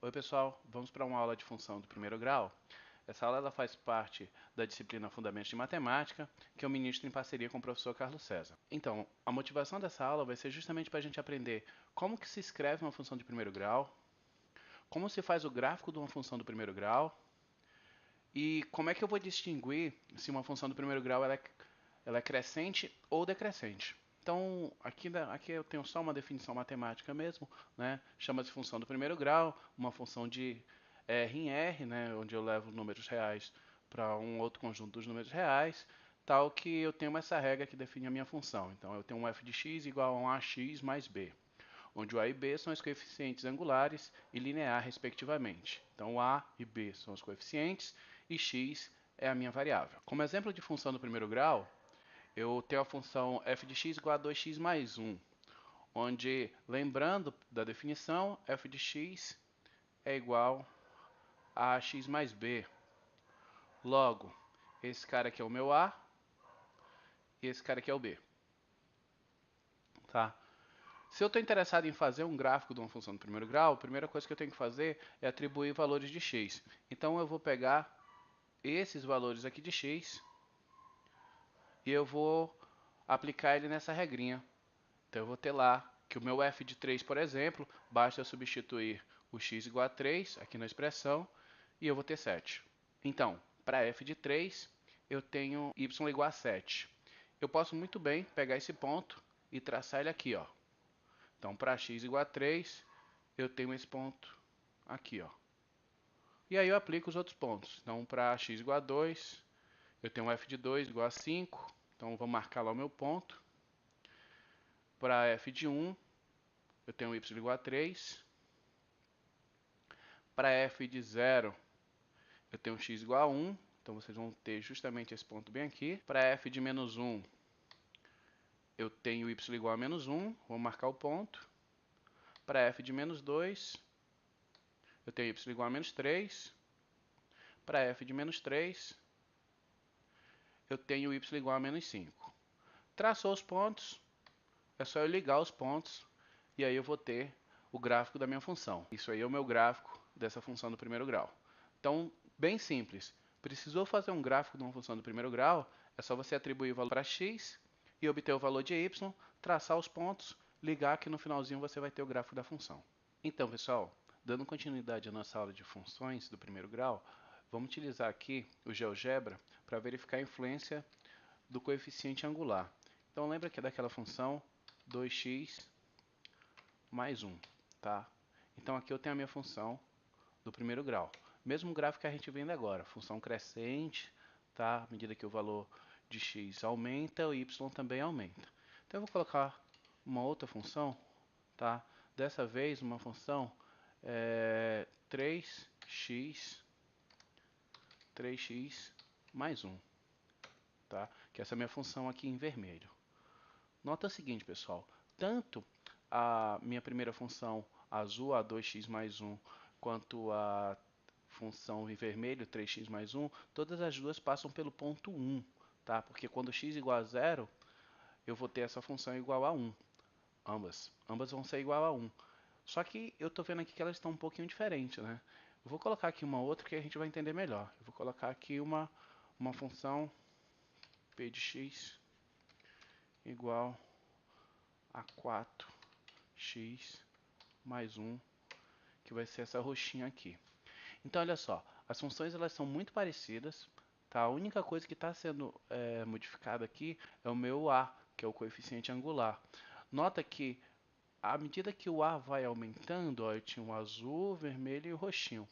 Oi pessoal, vamos para uma aula de função do primeiro grau. Essa aula ela faz parte da disciplina Fundamentos de Matemática, que eu ministro em parceria com o professor Carlos César. Então, a motivação dessa aula vai ser justamente para a gente aprender como que se escreve uma função de primeiro grau, como se faz o gráfico de uma função do primeiro grau, e como é que eu vou distinguir se uma função do primeiro grau ela é crescente ou decrescente. Então, aqui eu tenho só uma definição matemática mesmo, né? Chama-se função do primeiro grau, uma função de R em R, né? Onde eu levo números reais para um outro conjunto dos números reais, tal que eu tenho essa regra que define a minha função. Então, eu tenho um f de x igual a um ax mais b, onde o a e b são os coeficientes angulares e linear, respectivamente. Então, o a e b são os coeficientes e x é a minha variável. Como exemplo de função do primeiro grau, eu tenho a função f de x igual a 2x mais 1, onde, lembrando da definição, f de x é igual a x mais b. Logo, esse cara aqui é o meu a e esse cara aqui é o b. Tá? Se eu estou interessado em fazer um gráfico de uma função do primeiro grau, a primeira coisa que eu tenho que fazer é atribuir valores de x. Então, eu vou pegar esses valores aqui de x e eu vou aplicar ele nessa regrinha. Então, eu vou ter lá que o meu f de 3, por exemplo, basta eu substituir o x igual a 3 aqui na expressão e eu vou ter 7. Então, para f de 3, eu tenho y igual a 7. Eu posso muito bem pegar esse ponto e traçar ele aqui, ó. Então, para x igual a 3, eu tenho esse ponto aqui, ó. E aí eu aplico os outros pontos. Então, para x igual a 2, eu tenho f de 2 igual a 5. Então, eu vou marcar lá o meu ponto. Para f de 1, eu tenho y igual a 3. Para f de 0, eu tenho x igual a 1. Então, vocês vão ter justamente esse ponto bem aqui. Para f de menos 1, eu tenho y igual a menos 1. Vou marcar o ponto. Para f de menos 2, eu tenho y igual a menos 3. Para f de menos 3, eu tenho y igual a menos 5. Traçou os pontos, é só eu ligar os pontos e aí eu vou ter o gráfico da minha função. Isso aí é o meu gráfico dessa função do primeiro grau. Então, bem simples. Precisou fazer um gráfico de uma função do primeiro grau, é só você atribuir o valor para x e obter o valor de y, traçar os pontos, ligar que no finalzinho você vai ter o gráfico da função. Então, pessoal, dando continuidade à nossa aula de funções do primeiro grau, vamos utilizar aqui o GeoGebra para verificar a influência do coeficiente angular. Então, lembra que é daquela função 2x mais 1, tá? Então, aqui eu tenho a minha função do primeiro grau. Mesmo gráfico que a gente vendo agora, função crescente, tá? À medida que o valor de x aumenta, o y também aumenta. Então, eu vou colocar uma outra função, tá? Dessa vez, uma função 3x mais 1, tá? Que essa é a minha função aqui em vermelho. Nota o seguinte, pessoal, tanto a minha primeira função azul, a 2x mais 1, quanto a função em vermelho, 3x mais 1, todas as duas passam pelo ponto 1, tá? Porque quando x igual a 0, eu vou ter essa função igual a 1. Ambas vão ser igual a 1. Só que eu estou vendo aqui que elas estão um pouquinho diferentes, né? Eu vou colocar aqui uma outra que a gente vai entender melhor. Eu vou colocar aqui uma função p de x igual a 4x mais 1, que vai ser essa roxinha aqui. Então, olha só, as funções elas são muito parecidas, tá? A única coisa que está sendo modificada aqui é o meu a, que é o coeficiente angular. Nota que, à medida que o a vai aumentando, ó, eu tinha o azul, o vermelho e o roxinho.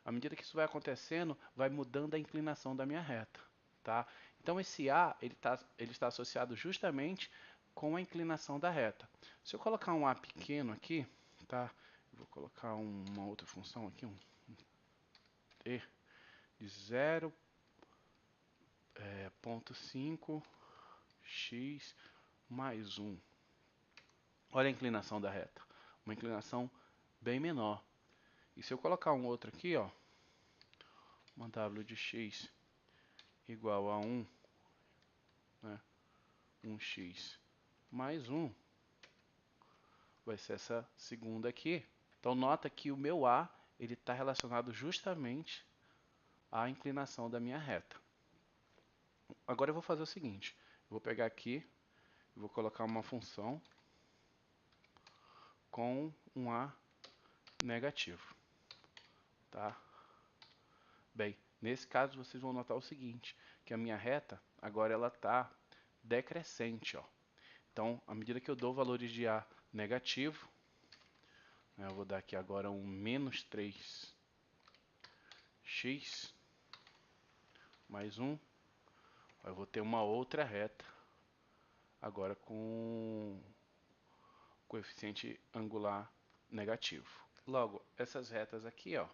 À medida que isso vai acontecendo, vai mudando a inclinação da minha reta, tá? Então, esse a ele está associado justamente com a inclinação da reta. Se eu colocar um a pequeno aqui, tá? Eu vou colocar uma outra função aqui, um t de 0,5x mais 1. Olha a inclinação da reta, uma inclinação bem menor. E se eu colocar um outro aqui, ó, uma w de x igual a 1, né, 1x mais 1, vai ser essa segunda aqui. Então, nota que o meu a ele está relacionado justamente à inclinação da minha reta. Agora eu vou fazer o seguinte, eu vou pegar aqui, vou colocar uma função com um A negativo, tá? Bem, nesse caso vocês vão notar o seguinte, que a minha reta agora ela está decrescente, ó. Então, à medida que eu dou valores de A negativo, né, eu vou dar aqui agora um menos 3x mais 1, eu vou ter uma outra reta, agora com coeficiente angular negativo. Logo, essas retas aqui, ó,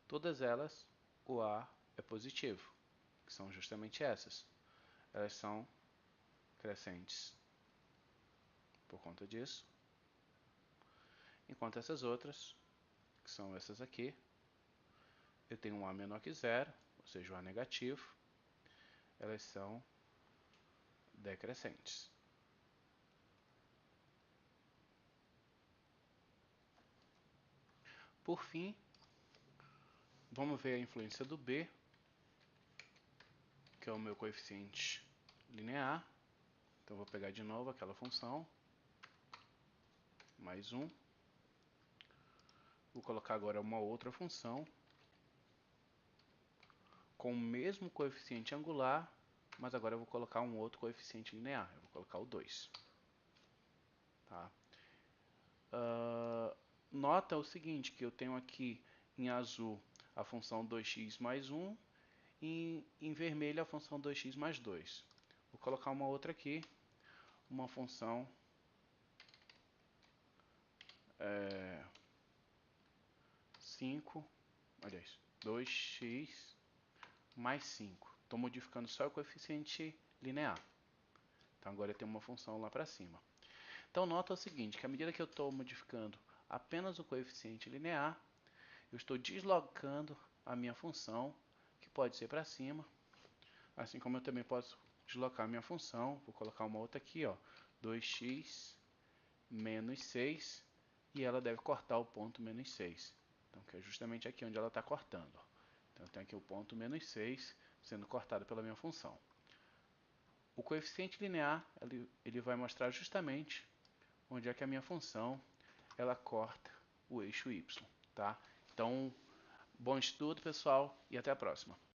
todas elas, o A é positivo, que são justamente essas. Elas são crescentes por conta disso. Enquanto essas outras, que são essas aqui, eu tenho um A menor que zero, ou seja, o A negativo, elas são decrescentes. Por fim, vamos ver a influência do B, que é o meu coeficiente linear. Então, eu vou pegar de novo aquela função, mais 1. Vou colocar agora uma outra função, com o mesmo coeficiente angular, mas agora eu vou colocar um outro coeficiente linear. Eu vou colocar o 2. Tá? Nota o seguinte, que eu tenho aqui em azul a função 2x mais 1 e em vermelho a função 2x mais 2. Vou colocar uma outra aqui, uma função 5, aliás, 2x mais 5. Estou modificando só o coeficiente linear. Então agora eu tenho uma função lá para cima. Então nota o seguinte, que à medida que eu estou modificando apenas o coeficiente linear, eu estou deslocando a minha função, que pode ser para cima, assim como eu também posso deslocar a minha função, vou colocar uma outra aqui, ó, 2x menos 6, e ela deve cortar o ponto menos 6. Então, que é justamente aqui onde ela está cortando. Ó. Então, eu tenho aqui o ponto menos 6 sendo cortado pela minha função. O coeficiente linear, ele vai mostrar justamente onde é que a minha função ela corta o eixo y, tá? Então, bom estudo, pessoal, e até a próxima.